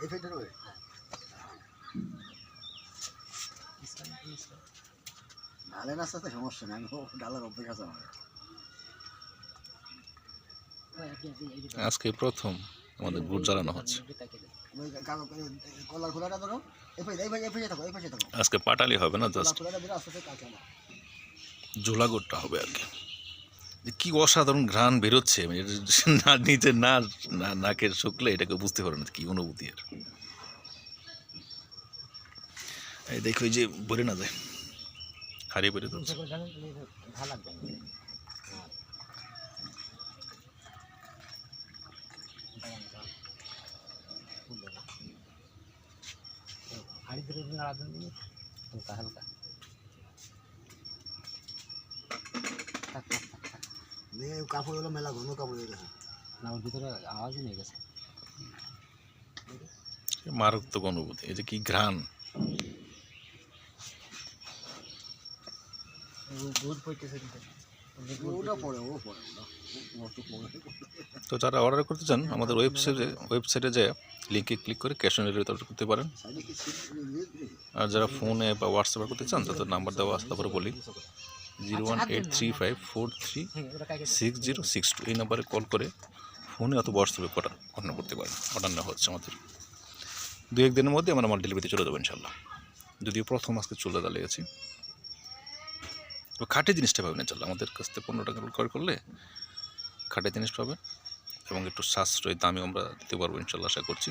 এই ফেটে রয়ে ডালে নাস্তাতে সমস্যা নেই, আমি ডালের অভ্যেস আছে আমার। আজকে প্রথম আমাদের বুট জ্বালানো হচ্ছে। কলার খোলাটা ধরো, এই পাশে থাকো, এই পাশে থাকো। আজকে পাটালি হবে না, জাস্ট খোলাটা ধরে আস্তে আস্তে কাছে না। ঝোলা গোটটা হবে আর কি। কি অসাধারণ ঘ্রাণ বেরোচ্ছে, না নিজে না নাকের শুকলে এটাকে বুঝতে পারে না কি অনুভূতি। আর এই দেখো এই যে বলে না যায় হারিয়ে বেড়ে যাচ্ছে। কাপড় হলো মেলা ঘন কাপড় হয়ে গেছে না, ওর ভিতরে আওয়াজই নিয়ে গেছে। মারাত্মক অনুভূতি, এই যে কি ঘ্রাণ। তো যারা অর্ডার করতে চান আমাদের ওয়েবসাইটে যে লিঙ্কে ক্লিক করে ক্যাশ অন ডেলিভারি অর্ডার করতে পারেন। আর যারা ফোনে বা হোয়াটসঅ্যাপে করতে চান তাদের নাম্বার দেওয়া আছে, তারপরে বলি 01835436062 এই নাম্বারে কল করে ফোনে অথবা হোয়াটসঅ্যাপে অর্ডার করতে পারেন। অর্ডার নেওয়া হচ্ছে আমাদের 2-1 দিনের মধ্যে আমরা মাল ডেলিভারিতে চলে যাবো ইনশাল্লাহ। যদিও প্রথম আজকে চলে লেগেছি, তো খাঁটি জিনিসটা পাবেন ইনশাল্লাহ। আমাদের কাছ থেকে 15 টাকা ক্রয় করলে খাঁটি জিনিস পাবেন এবং একটু সাশ্রয়ী দামে আমরা দিতে পারবো ইনশাল্লাহ, আশা করছি।